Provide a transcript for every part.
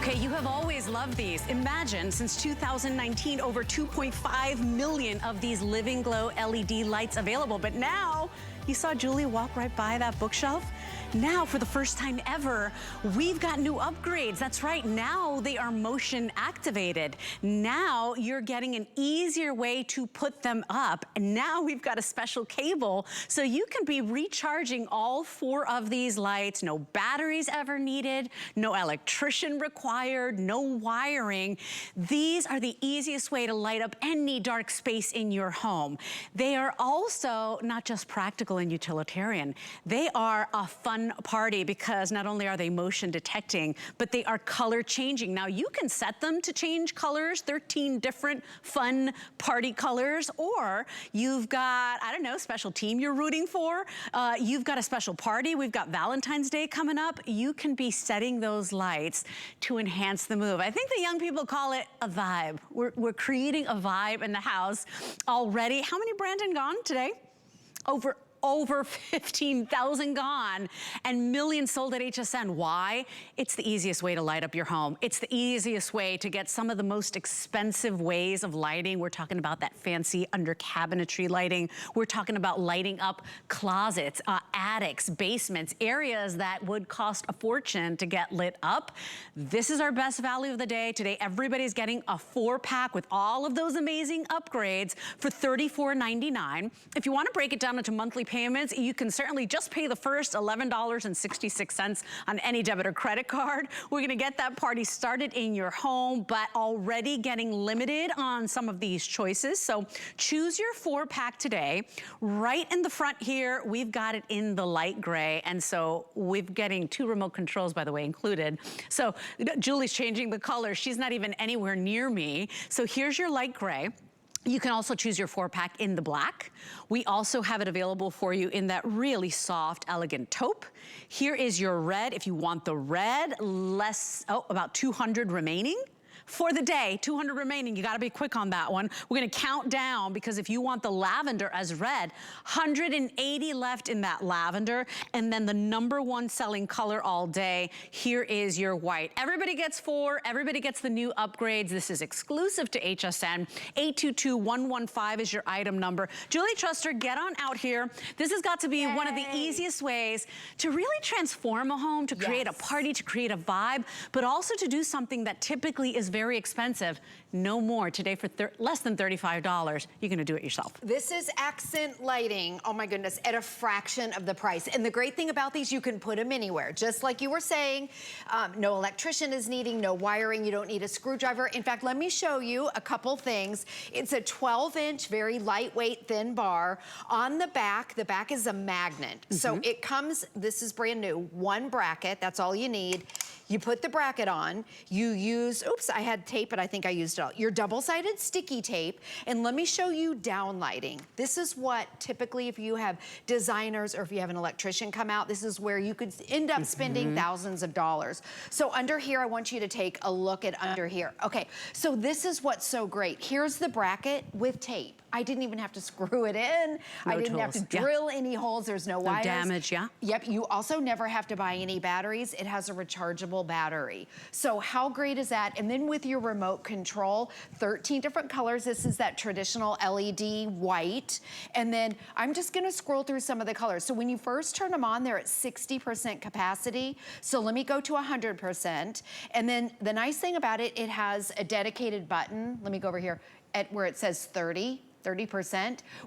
Okay, you have always loved these. Imagine, since 2019, over 2.5 million of these Living Glow LED lights available. But now, you saw Julie walk right by that bookshelf? Now, for the first time ever, we've got new upgrades. That's right, now they are motion activated. Now you're getting an easier way to put them up. And now we've got a special cable, so you can be recharging all 4 of these lights. No batteries ever needed, no electrician required, no wiring. These are the easiest way to light up any dark space in your home. They are also not just practical and utilitarian, they are a fun party, because not only are they motion detecting, but they are color changing. Now you can set them to change colors, 13 different fun party colors, or you've got, I don't know, special team you're rooting for, you've got a special party, we've got Valentine's Day coming up, you can be setting those lights to enhance the move. I think the young people call it a vibe. We're creating a vibe in the house already. How many, Brandon, gone today? Over 15,000 gone and millions sold at HSN. Why? It's the easiest way to light up your home. It's the easiest way to get some of the most expensive ways of lighting. We're talking about that fancy under cabinetry lighting. We're talking about lighting up closets, attics, basements, areas that would cost a fortune to get lit up. This is our best value of the day. Today, everybody's getting a 4-pack with all of those amazing upgrades for $34.99. If you want to break it down into monthly payments, you can certainly just pay the first $11.66 on any debit or credit card. We're gonna get that party started in your home, but already getting limited on some of these choices. So choose your 4-pack today. Right in the front here, we've got it in the light gray. And so we're getting 2 remote controls, by the way, included. So Julie's changing the color. She's not even anywhere near me. So here's your light gray. You can also choose your 4-pack in the black. We also have it available for you in that really soft, elegant taupe. Here is your red. If you want the red, about 200 remaining. For the day, 200 remaining. You gotta be quick on that one. We're gonna count down, because if you want the lavender as red, 180 left in that lavender, and then the #1 selling color all day, here is your white. Everybody gets 4, everybody gets the new upgrades. This is exclusive to HSN. 822-115 is your item number. Julie Truster, get on out here. This has got to be one of the easiest ways to really transform a home, to create a party, to create a vibe, but also to do something that typically is very expensive. No more. Today for less than $35, you're gonna do it yourself. This is accent lighting, oh my goodness, at a fraction of the price. And the great thing about these, you can put them anywhere. Just like you were saying, no electrician is needing, no wiring, you don't need a screwdriver. In fact, let me show you a couple things. It's a 12-inch, very lightweight, thin bar. On the back is a magnet. So it comes, this is brand new, 1 bracket, that's all you need. You put the bracket on, you use, oops, I had tape, but I think I used it all. Your double-sided sticky tape, and let me show you downlighting. This is what typically, if you have designers or if you have an electrician come out, this is where you could end up spending thousands of dollars. So under here, I want you to take a look at under here. Okay, so this is what's so great. Here's the bracket with tape. I didn't even have to screw it in. I didn't have to drill any holes. There's no wires. No damage, Yep, you also never have to buy any batteries. It has a rechargeable battery. So how great is that? And then with your remote control, 13 different colors. This is that traditional LED white. And then I'm just gonna scroll through some of the colors. So when you first turn them on, they're at 60% capacity. So let me go to 100%. And then the nice thing about it, it has a dedicated button. Let me go over here at where it says 30%.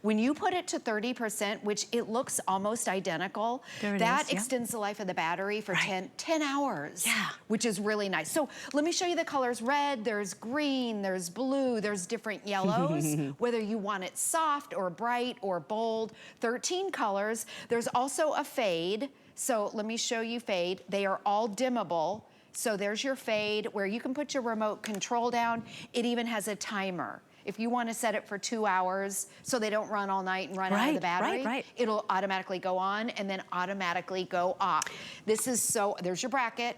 When you put it to 30%, which it looks almost identical, that extends the life of the battery for 10 hours, which is really nice. So let me show you the colors. Red, there's green, there's blue, there's different yellows, whether you want it soft or bright or bold, 13 colors. There's also a fade. So let me show you fade. They are all dimmable. So there's your fade where you can put your remote control down. It even has a timer. If you want to set it for 2 hours so they don't run all night and run out of the battery, it'll automatically go on and then automatically go off. This is so, there's your bracket,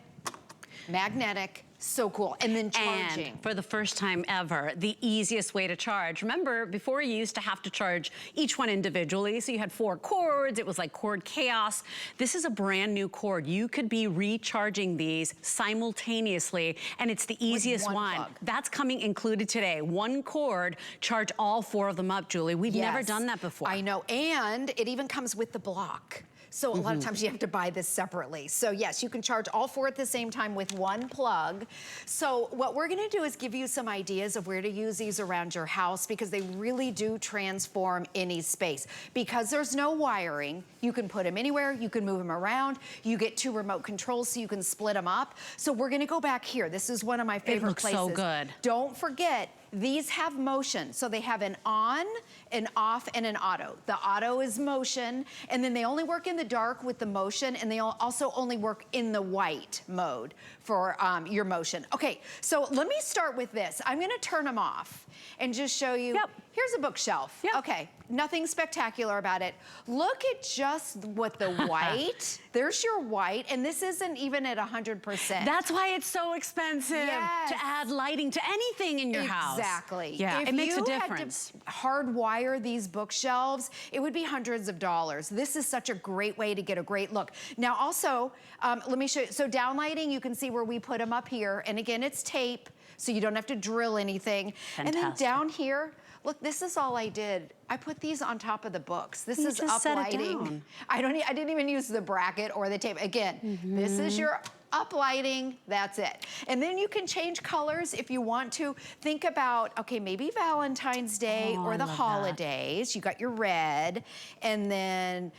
magnetic, So cool. And then charging. And for the first time ever, the easiest way to charge. Remember, before you used to have to charge each one individually, so you had 4 cords, it was like cord chaos. This is a brand new cord. You could be recharging these simultaneously, and it's the easiest one. Plug. That's coming included today. 1 cord, charge all 4 of them up, Julie. We've never done that before. I know, and it even comes with the block. So a lot of times you have to buy this separately. So yes, you can charge all 4 at the same time with 1 plug. So what we're gonna do is give you some ideas of where to use these around your house, because they really do transform any space. Because there's no wiring, you can put them anywhere, you can move them around, you get 2 remote controls so you can split them up. So we're gonna go back here. This is one of my favorite places. It looks so good. Don't forget, these have motion. So they have an on, an off, and an auto. The auto is motion, and then they only work in the dark with the motion, and they also only work in the white mode for your motion. Okay, so let me start with this. I'm gonna turn them off and just show you. Here's a bookshelf. Okay, nothing spectacular about it. Look at just what the white, there's your white, and this isn't even at 100%. That's why it's so expensive to add lighting to anything in your house. Exactly. Yeah, if it makes a you difference. Had to hardwire these bookshelves, it would be hundreds of dollars. This is such a great way to get a great look. Now also, let me show you. So downlighting, you can see where we put them up here. And again, it's tape, so you don't have to drill anything. Fantastic. And then down here, look, this is all I did. I put these on top of the books. This is uplighting. I didn't even use the bracket or the tape. Again, this is your uplighting, that's it. And then you can change colors if you want to. Think about, okay, maybe Valentine's Day or the holidays. You got your red, and then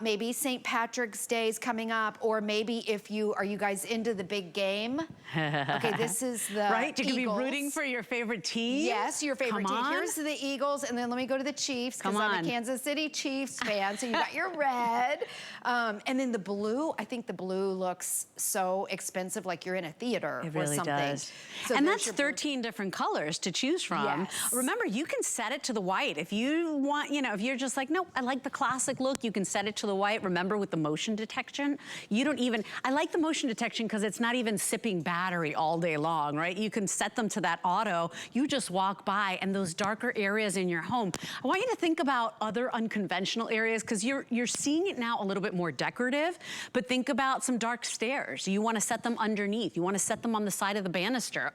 maybe St. Patrick's Day is coming up, or maybe if are you guys into the big game? Okay, this is the Right, you could be Eagles. rooting for your favorite team. Yes, your favorite Come team. on. Here's the Eagles, and then let me go to the Chiefs, because I'm a Kansas City Chiefs fan, so you got your red. And then the blue, I think the blue looks so expensive, like you're in a theater it or really something. Does. So and that's 13 different colors to choose from. Yes. Remember, you can set it to the white. If you want, if you're just like, no, I like the classic look, you can set it to the white. Remember, with the motion detection, you don't even, I like the motion detection because it's not even sipping battery all day long, right? You can set them to that auto. You just walk by, and those darker areas in your home, I want you to think about other unconventional areas, because you're seeing it now a little bit more decorative, but think about some dark stairs. You want to set them underneath. You want to set them on the side of the banister.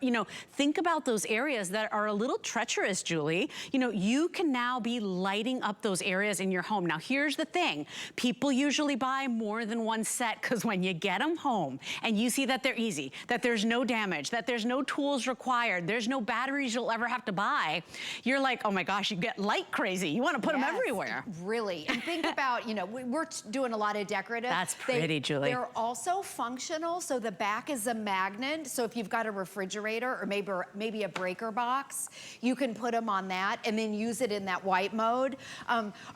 Think about those areas that are a little treacherous, Julie. You can now be lighting up those areas in your home. Now, here's the thing. People usually buy more than 1 set, because when you get them home and you see that they're easy, that there's no damage, that there's no tools required, there's no batteries you'll ever have to buy, you're like, oh my gosh, you get light crazy. You want to put them everywhere. Really. And think about, we're doing a lot of decorative. That's pretty, Julie. They're also functional, so the back is a magnet. So if you've got a refrigerator or maybe a breaker box, you can put them on that and then use it in that white mode.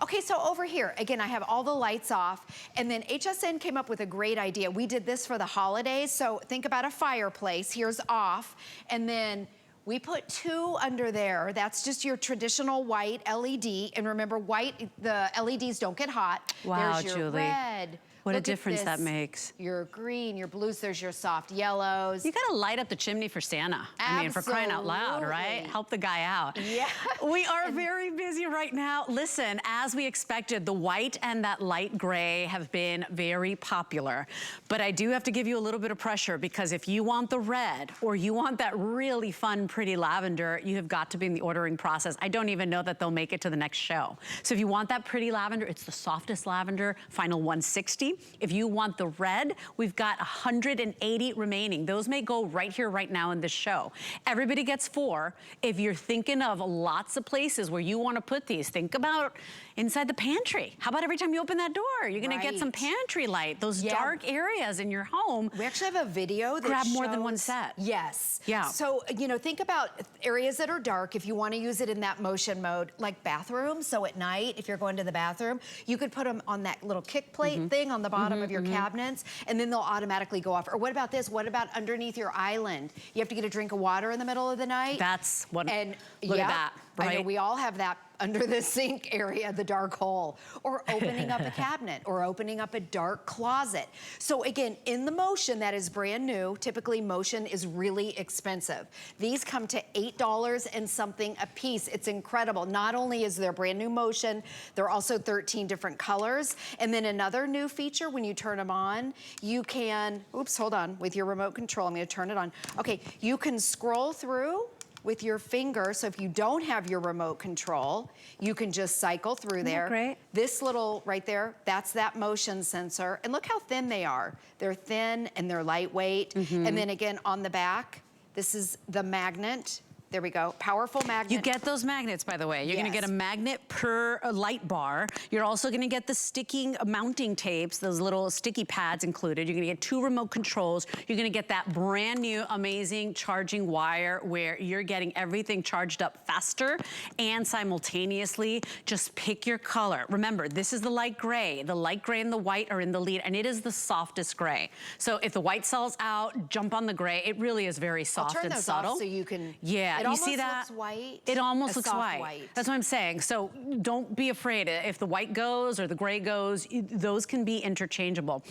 Okay, so over here, again, I have all the lights off, and then HSN came up with a great idea. We did this for the holidays, so think about a fireplace. Here's off, and then we put 2 under there. That's just your traditional white LED. And remember, white, the LEDs don't get hot. Wow, There's your Julie. red. What a Look at difference that this. makes. Your green, your blues, there's your soft yellows. You gotta light up the chimney for Santa. I mean, for crying out loud, right? Help the guy out. Yeah. We are very busy right now. Listen, as we expected, the white and that light gray have been very popular. But I do have to give you a little bit of pressure, because if you want the red or you want that really fun, pretty lavender, you have got to be in the ordering process. I don't even know that they'll make it to the next show. So if you want that pretty lavender, it's the softest lavender, final 160. If you want the red, we've got 180 remaining. Those may go right here, right now in this show. Everybody gets 4. If you're thinking of lots of places where you want to put these, think about inside the pantry. How about every time you open that door, you're gonna get some pantry light, those dark areas in your home. We actually have a video that grab more shows, than 1 set. Yes. Yeah. So, think about areas that are dark if you want to use it in that motion mode, like bathrooms. So at night, if you're going to the bathroom, you could put them on that little kick plate thing on the bottom of your cabinets, and then they'll automatically go off. Or what about this? What about underneath your island? You have to get a drink of water in the middle of the night. That's what, and look at that, right? I know we all have that under the sink area, the dark hole, or opening up a cabinet, or opening up a dark closet. So again, in the Motion, that is brand new. Typically, Motion is really expensive. These come to $8 and something a piece. It's incredible. Not only is there brand new Motion, there are also 13 different colors. And then another new feature, when you turn them on, you can, oops, hold on, with your remote control, I'm gonna turn it on. Okay, you can scroll through with your finger, so if you don't have your remote control, you can just cycle through there. Great. This little, right there, that's that motion sensor. And look how thin they are. They're thin and they're lightweight. And then again, on the back, this is the magnet. There we go, powerful magnet. You get those magnets, by the way. You're gonna get a magnet per light bar. You're also gonna get the sticking mounting tapes, those little sticky pads included. You're gonna get 2 remote controls. You're gonna get that brand new, amazing charging wire where you're getting everything charged up faster and simultaneously. Just pick your color. Remember, this is the light gray. The light gray and the white are in the lead, and it is the softest gray. So if the white sells out, jump on the gray. It really is very soft and subtle. Off so you can, yeah, you see that? Looks white. It almost looks white. That's what I'm saying. So don't be afraid. If the white goes or the gray goes, those can be interchangeable.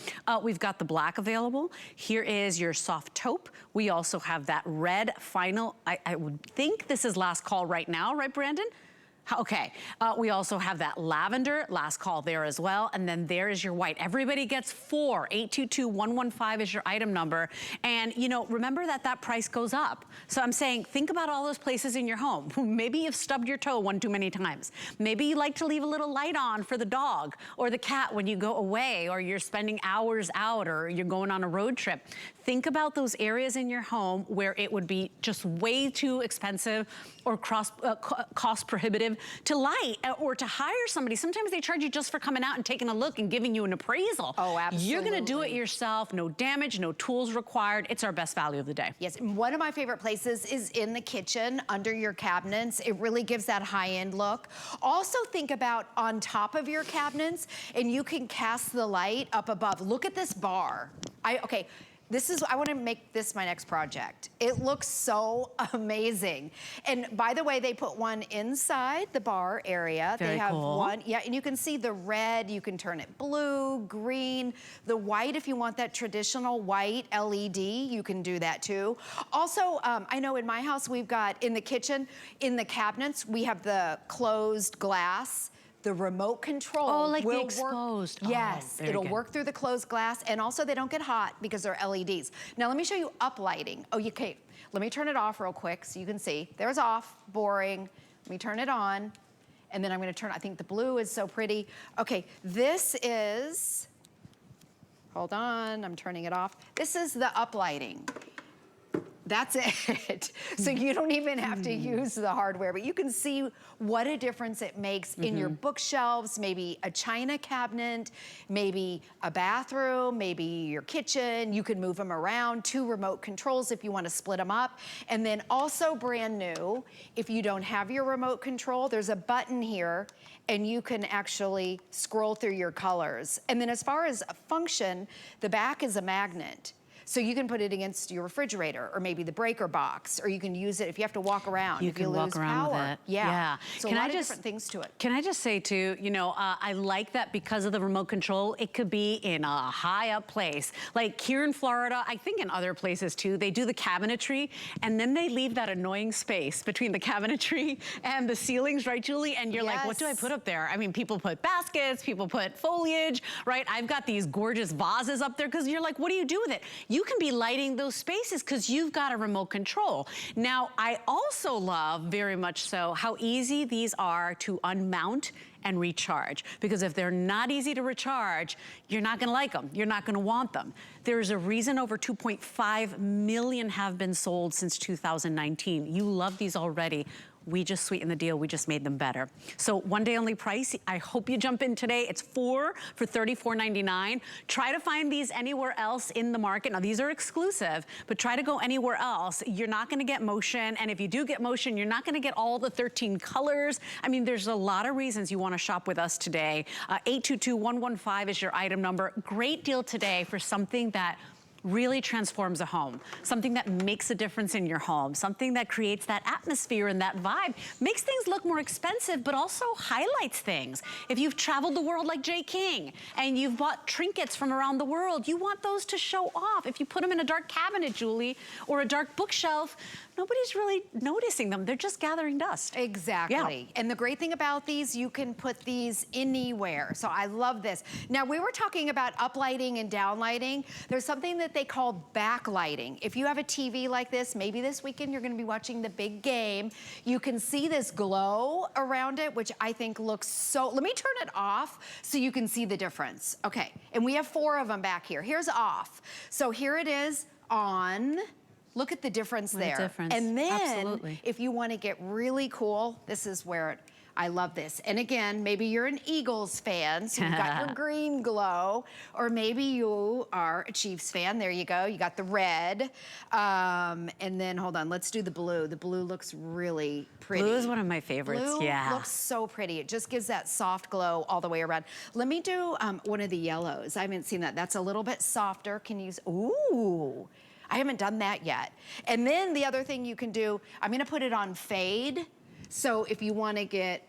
We've got the black available. Here is your soft taupe. We also have that red final. I would think this is last call right now, right, Brandon? Okay, we also have that lavender, last call there as well, and then there is your white. Everybody gets 4, 822-115 is your item number, and you know, remember that that price goes up. So I'm saying, think about all those places in your home. Maybe you've stubbed your toe one too many times. Maybe you like to leave a little light on for the dog or the cat when you go away, or you're spending hours out, or you're going on a road trip. Think about those areas in your home where it would be just way too expensive or cost prohibitive to light or to hire somebody. Sometimes they charge you just for coming out and taking a look and giving you an appraisal. Oh, absolutely. You're gonna do it yourself, no damage, no tools required. It's our best value of the day. Yes, and one of my favorite places is in the kitchen, under your cabinets. It really gives that high-end look. Also think about on top of your cabinets, and you can cast the light up above. Look at this bar. Okay. I want to make this my next project. It looks so amazing. And by the way, they put one inside the bar area. Very they have cool. one, yeah, and you can see the red, you can turn it blue, green, the white, if you want that traditional white LED, you can do that too. Also, I know in my house, we've got in the kitchen, in the cabinets, we have the closed glass. The remote control will the exposed. Work. Yes, it'll work through the closed glass, and also they don't get hot because they're LEDs. Now let me show you up lighting. Oh, you can't. Let me turn it off real quick so you can see. There's off, boring. Let me turn it on, and then I'm gonna turn, I think the blue is so pretty. Okay, this is, hold on, I'm turning it off. This is the up lighting. That's it. So you don't even have to use the hardware, but you can see what a difference it makes in your bookshelves, maybe a china cabinet, maybe a bathroom, maybe your kitchen. You can move them around, 2 remote controls if you want to split them up. And then also brand new, if you don't have your remote control, there's a button here and you can actually scroll through your colors. And then as far as a function, the back is a magnet. So you can put it against your refrigerator or maybe the breaker box, or you can use it if you have to walk around. You can walk around with it. Yeah. So a lot of different things to it. Can I just say too, you know, I like that because of the remote control, it could be in a high up place. Like here in Florida, I think in other places too, they do the cabinetry and then they leave that annoying space between the cabinetry and the ceilings, right, Julie? And you're like, what do I put up there? I mean, people put baskets, people put foliage, right? I've got these gorgeous vases up there because you're like, what do you do with it? You can be lighting those spaces because you've got a remote control. Now, I also love very much so how easy these are to unmount and recharge, because if they're not easy to recharge, you're not gonna like them, you're not gonna want them. There's a reason over 2.5 million have been sold since 2019. You love these already. We just sweetened the deal, we just made them better. So 1 day only price, I hope you jump in today. It's 4 for $34.99. Try to find these anywhere else in the market. Now these are exclusive, but try to go anywhere else. You're not gonna get motion, and if you do get motion, you're not gonna get all the 13 colors. I mean, there's a lot of reasons you wanna shop with us today. 822-115 is your item number. Great deal today for something that really transforms a home. Something that makes a difference in your home. Something that creates that atmosphere and that vibe. Makes things look more expensive, but also highlights things. If you've traveled the world like Jay King and you've bought trinkets from around the world, you want those to show off. If you put them in a dark cabinet, Julie, or a dark bookshelf, nobody's really noticing them. They're just gathering dust. Exactly. Yeah. And the great thing about these, you can put these anywhere. So I love this. Now, we were talking about uplighting and downlighting. There's something that they call backlighting. If you have a TV like this, maybe this weekend you're gonna be watching the big game, you can see this glow around it, which I think looks so, let me turn it off so you can see the difference. Okay, and we have 4 of them back here. Here's off. So here it is on. Look at the difference there. And then, absolutely, if you want to get really cool, this is where I love this. And again, maybe you're an Eagles fan, so you've got your green glow, or maybe you are a Chiefs fan. There you go. You got the red. And then, hold on, let's do the blue. The blue looks really pretty. Blue is one of my favorites, blue yeah. looks so pretty. It just gives that soft glow all the way around. Let me do one of the yellows. I haven't seen that. That's a little bit softer. Can you, ooh. I haven't done that yet. And then the other thing you can do, I'm gonna put it on fade. So if you wanna get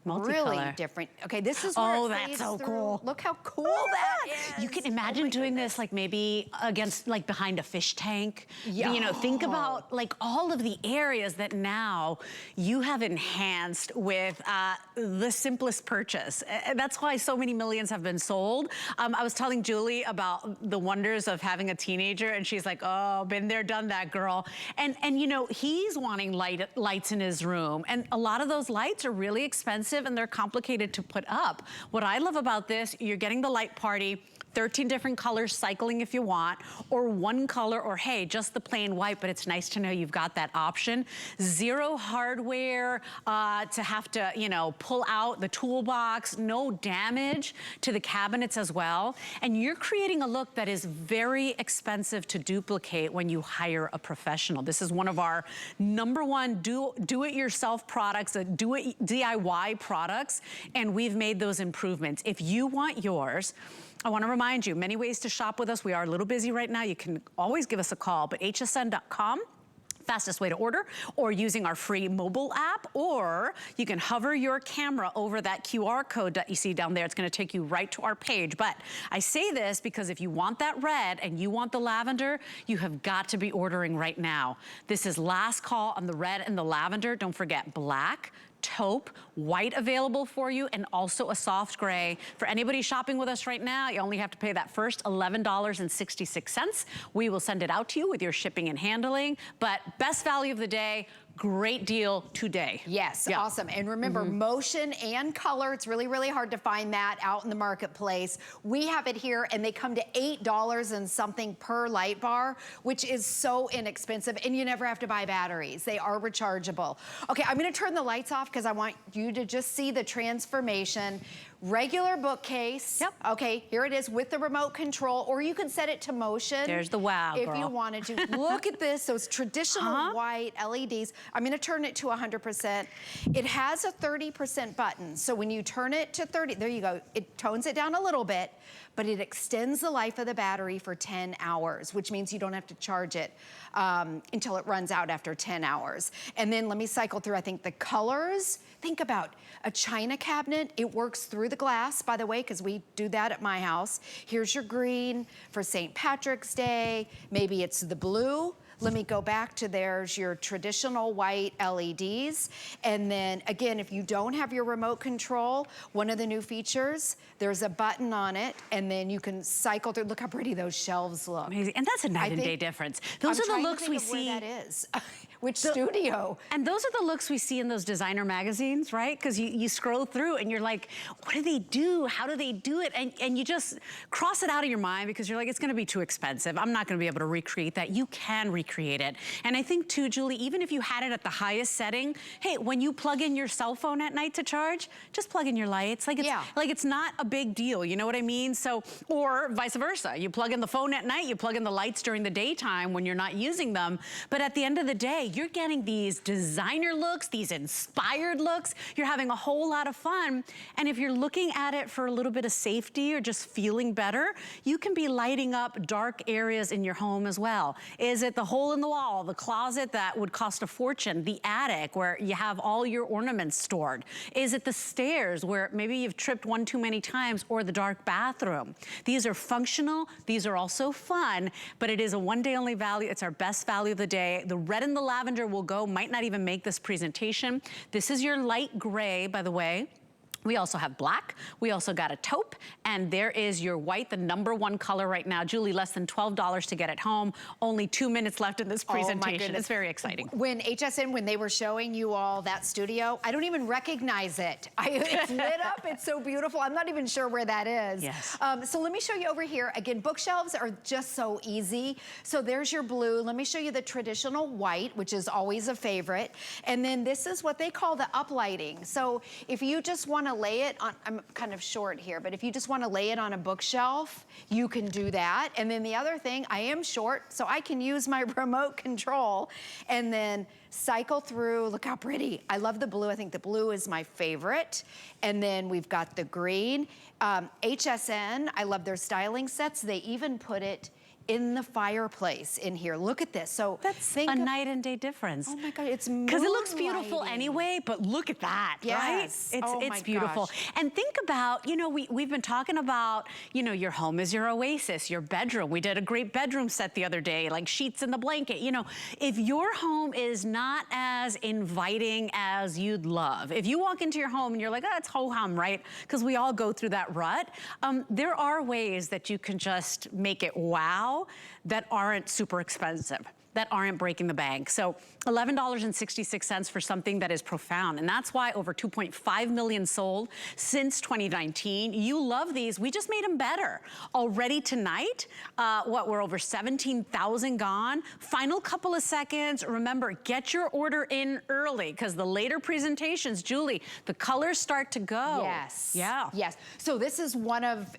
really different. Okay, this is where it that's fades so through. cool. Look how cool that is. You can imagine doing this like maybe against, like behind a fish tank. Yeah. You know, think about like all of the areas that now you have enhanced with the simplest purchase. That's why so many millions have been sold. I was telling Julie about the wonders of having a teenager, and she's like, oh, been there, done that, girl. And you know, he's wanting lights in his room, and a lot of those lights are really expensive and they're complicated to put up. What I love about this, you're getting the light party, 13 different colors cycling if you want, or one color, or hey, just the plain white, but it's nice to know you've got that option. Zero hardware to have to, you know, pull out the toolbox, no damage to the cabinets as well. And you're creating a look that is very expensive to duplicate when you hire a professional. This is one of our #1 do-it-yourself products, DIY products, and we've made those improvements. If you want yours, I want to remind you, many ways to shop with us. We are a little busy right now. You can always give us a call, but hsn.com, fastest way to order, or using our free mobile app, or you can hover your camera over that QR code that you see down there. It's going to take you right to our page. But I say this because if you want that red and you want the lavender, you have got to be ordering right now. This is last call on the red and the lavender. Don't forget black, taupe, white available for you, and also a soft gray. For anybody shopping with us right now, you only have to pay that first $11.66. We will send it out to you with your shipping and handling, but best value of the day, great deal today. Yes, yeah. Awesome. And remember, motion and color, it's really, really hard to find that out in the marketplace. We have it here, and they come to $8 and something per light bar, which is so inexpensive, and you never have to buy batteries. They are rechargeable. Okay, I'm gonna turn the lights off because I want you to just see the transformation. Regular bookcase. Yep. Okay, here it is with the remote control, or you can set it to motion. There's the wow, if girl. you wanted to. Look at this, those traditional white LEDs. I'm gonna turn it to 100%. It has a 30% button, so when you turn it to 30, there you go, it tones it down a little bit, but it extends the life of the battery for 10 hours, which means you don't have to charge it until it runs out after 10 hours. And then let me cycle through, I think, the colors. Think about a china cabinet. It works through the glass, by the way, because we do that at my house. Here's your green for St. Patrick's Day. Maybe it's the blue. Let me go back to there's your traditional white LEDs. And then again, if you don't have your remote control, one of the new features, there's a button on it, and then you can cycle through. Look how pretty those shelves look. Amazing. And that's a night and day difference. Those are the looks we see. Where that is. Which studio? And those are the looks we see in those designer magazines, right? Because you scroll through and you're like, what do they do? How do they do it? And you just cross it out of your mind because you're like, it's gonna be too expensive. I'm not gonna be able to recreate that. You can recreate it. And I think too, Julie, even if you had it at the highest setting, hey, when you plug in your cell phone at night to charge, just plug in your lights. Like it's not a big deal, you know what I mean? So, or vice versa. You plug in the phone at night, you plug in the lights during the daytime when you're not using them. But at the end of the day, day, you're getting these designer looks, these inspired looks. You're having a whole lot of fun. And if you're looking at it for a little bit of safety or just feeling better, you can be lighting up dark areas in your home as well. Is it the hole in the wall, the closet that would cost a fortune, the attic where you have all your ornaments stored? Is it the stairs where maybe you've tripped one too many times, or the dark bathroom? These are functional, these are also fun, but it is a one day only value. It's our best value of the day. The red and the lavender will go, might not even make this presentation. This is your light gray, by the way. We also have black, we also got a taupe, and there is your white, the #1 color right now. Julie, less than $12 to get it home. Only 2 minutes left in this presentation. Oh my goodness. It's very exciting. When HSN, when they were showing you all that studio, I don't even recognize it. It's lit up, it's so beautiful. I'm not even sure where that is. Yes. So let me show you over here. Again, bookshelves are just so easy. So there's your blue. Let me show you the traditional white, which is always a favorite. And then this is what they call the uplighting. So if you just want to lay it on, I'm kind of short here, but if you just want to lay it on a bookshelf, you can do that. And then the other thing, I am short, so I can use my remote control and then cycle through. Look how pretty. I love the blue. I think the blue is my favorite. And then we've got the green. HSN, I love their styling sets. They even put it in the fireplace in here. Look at this. So that's a night and day difference. Oh my God, it's moonlighting. Because it looks beautiful anyway, but look at that, yes. right? It's beautiful. Gosh. And think about, you know, we've been talking about, you know, your home is your oasis, your bedroom. We did a great bedroom set the other day, like sheets in the blanket. You know, if your home is not as inviting as you'd love, if you walk into your home and you're like, oh, it's ho-hum, right? Because we all go through that rut. There are ways that you can just make it wow that aren't super expensive, that aren't breaking the bank. So $11.66 for something that is profound. And that's why over 2.5 million sold since 2019. You love these. We just made them better. Already tonight, we're over 17,000 gone. Final couple of seconds. Remember, get your order in early because the later presentations, Julie, the colors start to go. Yes. Yeah. Yes. So this is one of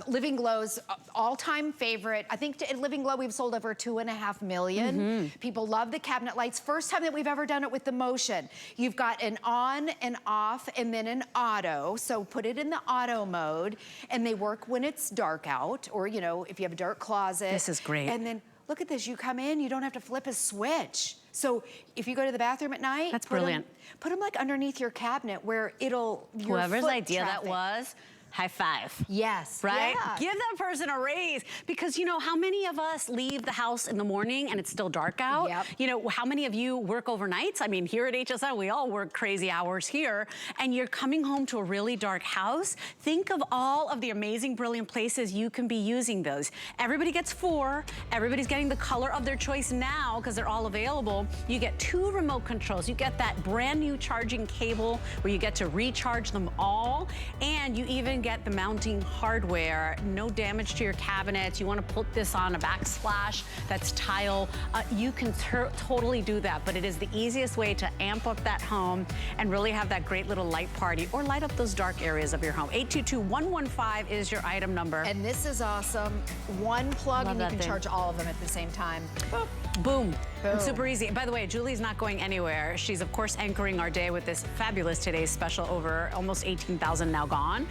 Living Glow's all-time favorite. I think at Living Glow, we've sold over 2.5 million. People love the cabinet lights. First time that we've ever done it with the motion. You've got an on and off and then an auto. So put it in the auto mode and they work when it's dark out, or you know, if you have a dark closet. This is great. And then look at this, you come in, you don't have to flip a switch. So if you go to the bathroom at night, that's brilliant. Put them like underneath your cabinet where it'll, whoever's idea that was, high five. Yes. Right? Yeah. Give that person a raise. Because you know, how many of us leave the house in the morning and it's still dark out? Yep. You know, how many of you work overnights? I mean, here at HSN, we all work crazy hours here. And you're coming home to a really dark house. Think of all of the amazing, brilliant places you can be using those. Everybody gets 4. Everybody's getting the color of their choice now because they're all available. You get 2 remote controls. You get that brand new charging cable where you get to recharge them all. And you even get the mounting hardware. No damage to your cabinets. You want to put this on a backsplash that's tile. You can totally do that, but it is the easiest way to amp up that home and really have that great little light party or light up those dark areas of your home. 822-115 is your item number. And this is awesome. One plug and you can charge all of them at the same time. Boom. Boom. Boom. Super easy. By the way, Julie's not going anywhere. She's, of course, anchoring our day with this fabulous Today's Special, over almost 18,000 now gone.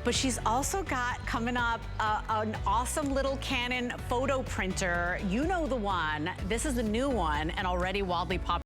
But she's also got coming up an awesome little Canon photo printer. You know the one. This is the new one and already wildly popular.